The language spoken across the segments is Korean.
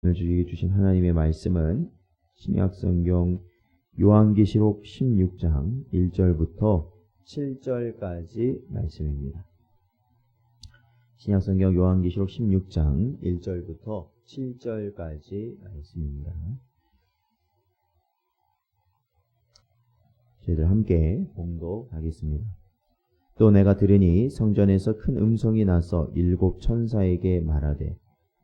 오늘 주님께 주신 하나님의 말씀은 신약성경 요한계시록 16장 1절부터 7절까지 말씀입니다. 신약성경 요한계시록 16장 1절부터 7절까지 말씀입니다. 저희들 함께 봉독하겠습니다. 또 내가 들으니 성전에서 큰 음성이 나서 일곱 천사에게 말하되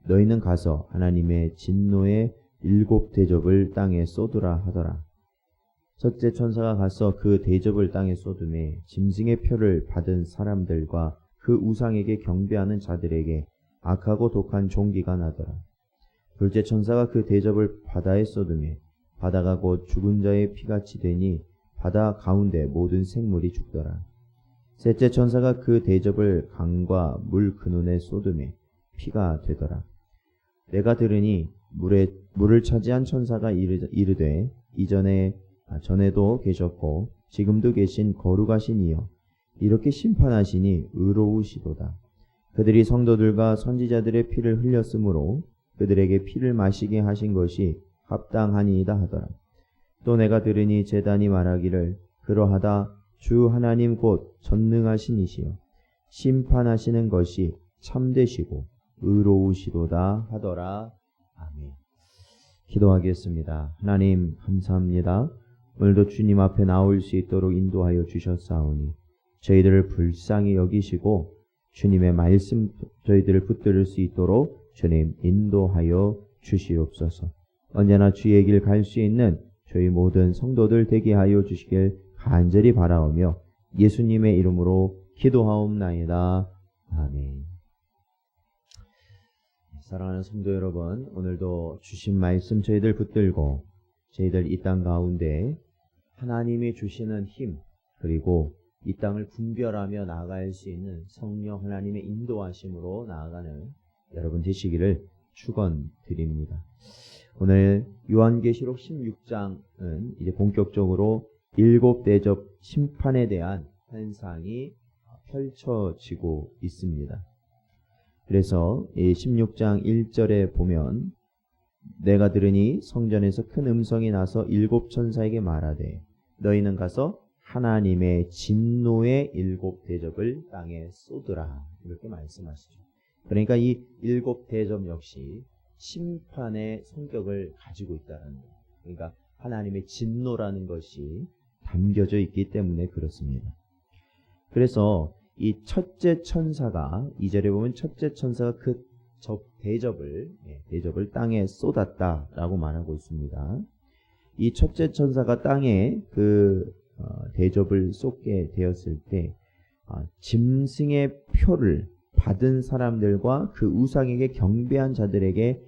너희는 가서 하나님의 진노의 일곱 대접을 땅에 쏟으라 하더라. 첫째 천사가 가서 그 대접을 땅에 쏟음에 짐승의 표를 받은 사람들과 그 우상에게 경배하는 자들에게 악하고 독한 종기가 나더라. 둘째 천사가 그 대접을 바다에 쏟음에 바다가 곧 죽은 자의 피같이 되니 바다 가운데 모든 생물이 죽더라. 셋째 천사가 그 대접을 강과 물 근원에 쏟음에 피가 되더라. 내가 들으니 물을 차지한 천사가 이르되 전에도 계셨고 지금도 계신 거룩하신 이여 이렇게 심판하시니 의로우시도다. 그들이 성도들과 선지자들의 피를 흘렸으므로 그들에게 피를 마시게 하신 것이 합당하니이다 하더라. 또 내가 들으니 제단이 말하기를 그러하다 주 하나님 곧 전능하신 이시여 심판하시는 것이 참되시고 의로우시도다 하더라. 아멘. 기도하겠습니다. 하나님 감사합니다. 오늘도 주님 앞에 나올 수 있도록 인도하여 주셨사오니 저희들을 불쌍히 여기시고 주님의 말씀 저희들을 붙들을 수 있도록 주님 인도하여 주시옵소서. 언제나 주의 길 갈 수 있는 저희 모든 성도들 되게 하여 주시길 간절히 바라오며 예수님의 이름으로 기도하옵나이다. 아멘. 사랑하는 성도 여러분, 오늘도 주신 말씀 저희들 붙들고 저희들 이 땅 가운데 하나님이 주시는 힘 그리고 이 땅을 분별하며 나아갈 수 있는 성령 하나님의 인도하심으로 나아가는 여러분 되시기를 축원드립니다. 오늘 요한계시록 16장은 이제 본격적으로 일곱 대접 심판에 대한 현상이 펼쳐지고 있습니다. 그래서 이 16장 1절에 보면 내가 들으니 성전에서 큰 음성이 나서 일곱 천사에게 말하되 너희는 가서 하나님의 진노의 일곱 대접을 땅에 쏟으라 이렇게 말씀하시죠. 그러니까 이 일곱 대접 역시 심판의 성격을 가지고 있다는 거예요. 그러니까 하나님의 진노라는 것이 담겨져 있기 때문에 그렇습니다. 그래서 이 첫째 천사가 2절에 보면 첫째 천사가 그 대접을 땅에 쏟았다라고 말하고 있습니다. 이 첫째 천사가 땅에 그 대접을 쏟게 되었을 때 짐승의 표를 받은 사람들과 그 우상에게 경배한 자들에게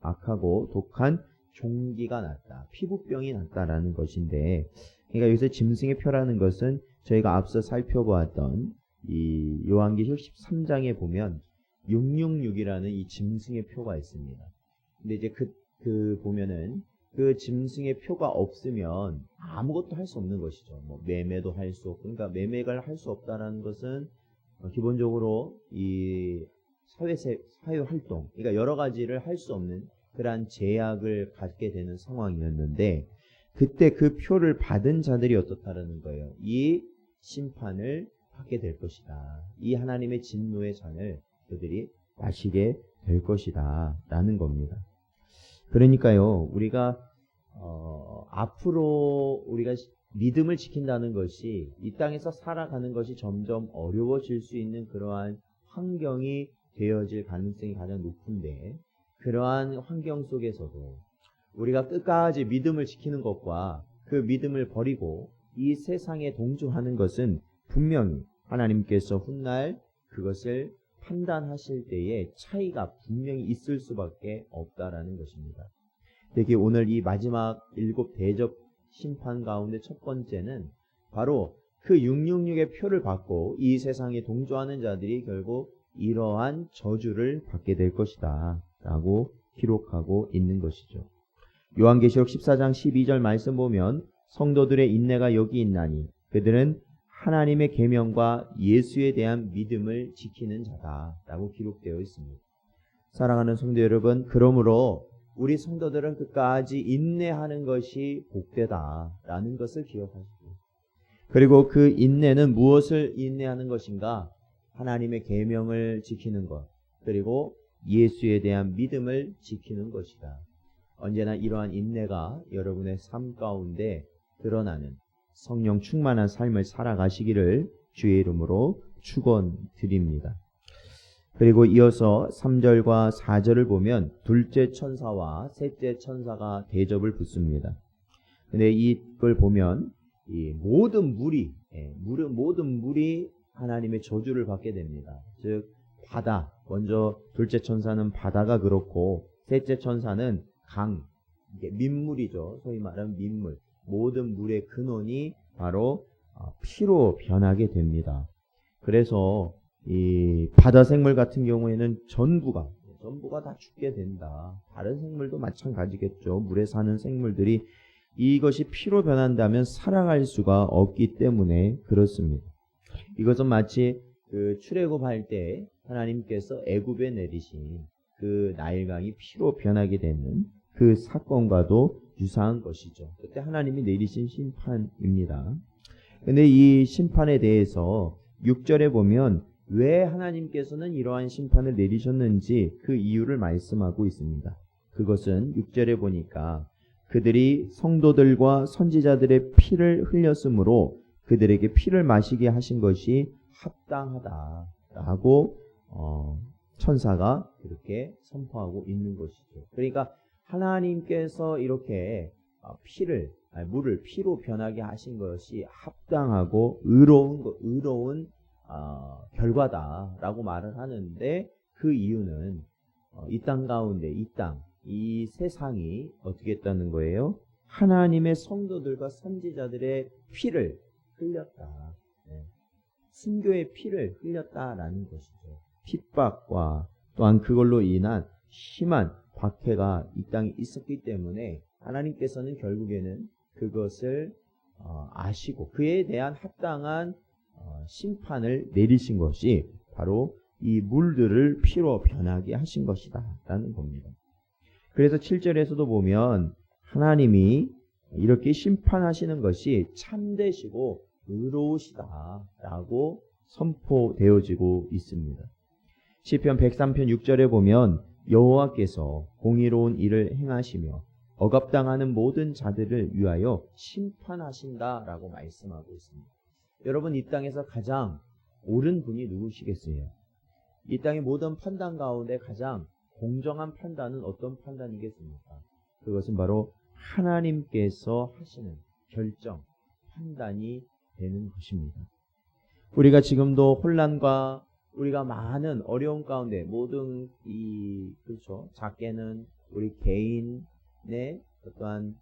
악하고 독한 종기가 났다. 피부병이 났다라는 것인데, 그러니까 여기서 짐승의 표라는 것은 저희가 앞서 살펴보았던 이 요한계시록 13장에 보면 666이라는 이 짐승의 표가 있습니다. 근데 이제 보면은 그 짐승의 표가 없으면 아무것도 할 수 없는 것이죠. 뭐 매매도 할 수 없고, 그러니까 매매를 할 수 없다라는 것은 기본적으로 이 사회 활동, 그러니까 여러 가지를 할 수 없는 그러한 제약을 갖게 되는 상황이었는데, 그때 그 표를 받은 자들이 어떻다라는 거예요. 이 심판을 받게 될 것이다. 이 하나님의 진노의 잔을 그들이 마시게 될 것이다 라는 겁니다. 그러니까요, 우리가 앞으로 우리가 믿음을 지킨다는 것이 이 땅에서 살아가는 것이 점점 어려워질 수 있는 그러한 환경이 되어질 가능성이 가장 높은데, 그러한 환경 속에서도 우리가 끝까지 믿음을 지키는 것과 그 믿음을 버리고 이 세상에 동조하는 것은 분명히 하나님께서 훗날 그것을 판단하실 때에 차이가 분명히 있을 수밖에 없다라는 것입니다. 특히 오늘 이 마지막 일곱 대접 심판 가운데 첫 번째는 바로 그 666의 표를 받고 이 세상에 동조하는 자들이 결국 이러한 저주를 받게 될 것이다 라고 기록하고 있는 것이죠. 요한계시록 14장 12절 말씀 보면 성도들의 인내가 여기 있나니 그들은 하나님의 계명과 예수에 대한 믿음을 지키는 자다라고 기록되어 있습니다. 사랑하는 성도 여러분, 그러므로 우리 성도들은 끝까지 인내하는 것이 복되다라는 것을 기억하시고, 그리고 그 인내는 무엇을 인내하는 것인가? 하나님의 계명을 지키는 것, 그리고 예수에 대한 믿음을 지키는 것이다. 언제나 이러한 인내가 여러분의 삶 가운데 드러나는 성령 충만한 삶을 살아가시기를 주의 이름으로 축원드립니다. 그리고 이어서 3절과 4절을 보면 둘째 천사와 셋째 천사가 대접을 붙습니다. 근데 이걸 보면 이 모든 물이 하나님의 저주를 받게 됩니다. 즉 바다, 먼저 둘째 천사는 바다가 그렇고 셋째 천사는 강, 이게 민물이죠. 소위 말하는 민물, 모든 물의 근원이 바로 피로 변하게 됩니다. 그래서 이 바다 생물 같은 경우에는 전부가 다 죽게 된다. 다른 생물도 마찬가지겠죠. 물에 사는 생물들이 이것이 피로 변한다면 살아갈 수가 없기 때문에 그렇습니다. 이것은 마치 그 출애굽할 때 하나님께서 애굽에 내리신 그 나일강이 피로 변하게 되는 그 사건과도 유사한 것이죠. 그때 하나님이 내리신 심판입니다. 근데 이 심판에 대해서 6절에 보면 왜 하나님께서는 이러한 심판을 내리셨는지 그 이유를 말씀하고 있습니다. 그것은 6절에 보니까 그들이 성도들과 선지자들의 피를 흘렸으므로 그들에게 피를 마시게 하신 것이 합당하다라고 천사가 그렇게 선포하고 있는 것이죠. 그러니까 하나님께서 이렇게 물을 피로 변하게 하신 것이 합당하고 의로운 결과다라고 말을 하는데, 그 이유는 이 땅 가운데 이 세상이 어떻게 했다는 거예요? 하나님의 성도들과 선지자들의 피를 흘렸다. 순교의 피를 흘렸다라는 것이죠. 핍박과 또한 그걸로 인한 심한 박해가 이 땅에 있었기 때문에 하나님께서는 결국에는 그것을 아시고 그에 대한 합당한 심판을 내리신 것이 바로 이 물들을 피로 변하게 하신 것이다 라는 겁니다. 그래서 7절에서도 보면 하나님이 이렇게 심판하시는 것이 참되시고 의로우시다 라고 선포되어지고 있습니다. 시편 103편 6절에 보면 여호와께서 공의로운 일을 행하시며 억압당하는 모든 자들을 위하여 심판하신다 라고 말씀하고 있습니다. 여러분, 이 땅에서 가장 옳은 분이 누구시겠어요? 이 땅의 모든 판단 가운데 가장 공정한 판단은 어떤 판단이겠습니까? 그것은 바로 하나님께서 하시는 결정, 판단이 되는 것입니다. 우리가 지금도 혼란과 우리가 많은 어려움 가운데 모든 작게는 우리 개인의 어떠한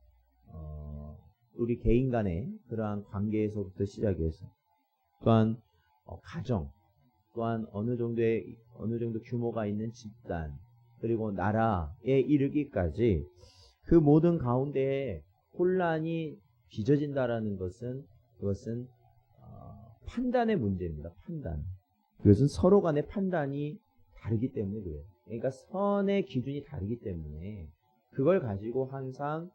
우리 개인 간의 그러한 관계에서부터 시작해서 또한 가정, 또한 어느 정도 규모가 있는 집단, 그리고 나라에 이르기까지 그 모든 가운데에 혼란이 빚어진다라는 것은 그것은 판단의 문제입니다. 판단. 그것은 서로 간의 판단이 다르기 때문에 그래요. 그러니까 선의 기준이 다르기 때문에 그걸 가지고 항상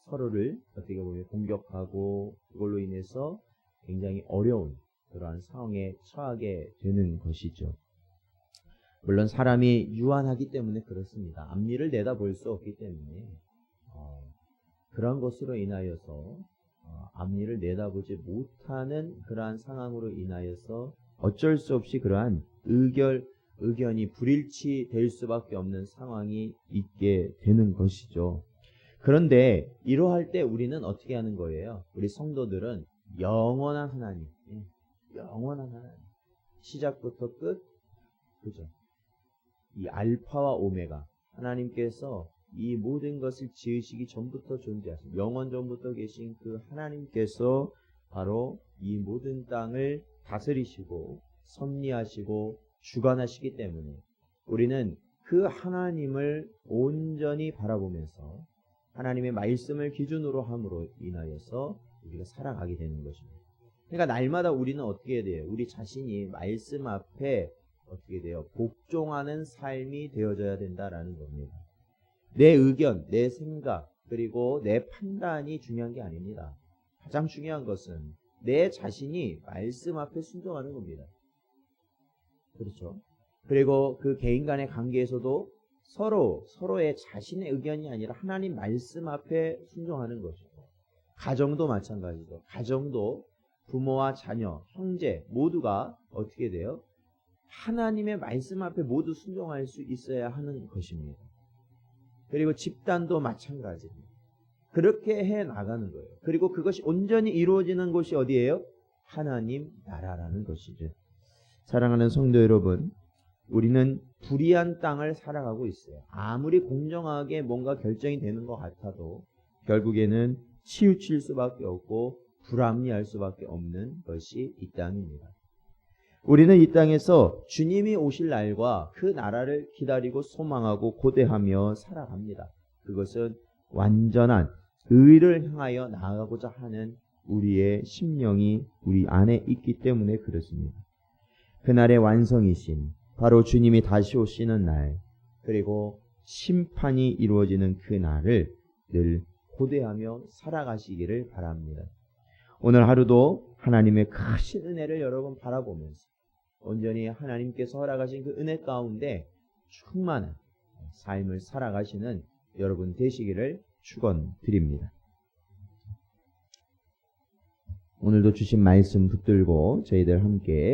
서로를 어떻게 보면 공격하고 그걸로 인해서 굉장히 어려운 그러한 상황에 처하게 되는 것이죠. 물론 사람이 유한하기 때문에 그렇습니다. 앞니를 내다볼 수 없기 때문에 그런 것으로 인하여서 앞니를 내다보지 못하는 그러한 상황으로 인하여서 어쩔 수 없이 그러한 의견이 불일치될 수밖에 없는 상황이 있게 되는 것이죠. 그런데 이러할 때 우리는 어떻게 하는 거예요? 우리 성도들은 영원한 하나님, 시작부터 끝, 그죠? 이 알파와 오메가, 하나님께서 이 모든 것을 지으시기 전부터 존재하신, 영원 전부터 계신 그 하나님께서 바로 이 모든 땅을 다스리시고 섭리하시고 주관하시기 때문에 우리는 그 하나님을 온전히 바라보면서 하나님의 말씀을 기준으로 함으로 인하여서 우리가 살아가게 되는 것입니다. 그러니까 날마다 우리는 어떻게 해야 돼요? 우리 자신이 말씀 앞에 어떻게 돼요? 복종하는 삶이 되어져야 된다라는 겁니다. 내 의견, 내 생각, 그리고 내 판단이 중요한 게 아닙니다. 가장 중요한 것은 내 자신이 말씀 앞에 순종하는 겁니다. 그렇죠? 그리고 그 개인 간의 관계에서도 서로의 자신의 의견이 아니라 하나님 말씀 앞에 순종하는 것이고, 가정도 마찬가지죠. 가정도 부모와 자녀, 형제 모두가 어떻게 돼요? 하나님의 말씀 앞에 모두 순종할 수 있어야 하는 것입니다. 그리고 집단도 마찬가지입니다. 그렇게 해 나가는 거예요. 그리고 그것이 온전히 이루어지는 곳이 어디예요? 하나님 나라라는 것이죠. 사랑하는 성도 여러분, 우리는 불의한 땅을 살아가고 있어요. 아무리 공정하게 뭔가 결정이 되는 것 같아도 결국에는 치우칠 수밖에 없고 불합리할 수밖에 없는 것이 이 땅입니다. 우리는 이 땅에서 주님이 오실 날과 그 나라를 기다리고 소망하고 고대하며 살아갑니다. 그것은 완전한 의를 향하여 나아가고자 하는 우리의 심령이 우리 안에 있기 때문에 그렇습니다. 그날의 완성이신 바로 주님이 다시 오시는 날, 그리고 심판이 이루어지는 그 날을 늘 고대하며 살아가시기를 바랍니다. 오늘 하루도 하나님의 크신 은혜를 여러분 바라보면서 온전히 하나님께서 허락하신 그 은혜 가운데 충만한 삶을 살아가시는 여러분 되시기를 축원드립니다. 오늘도 주신 말씀 붙들고 저희들 함께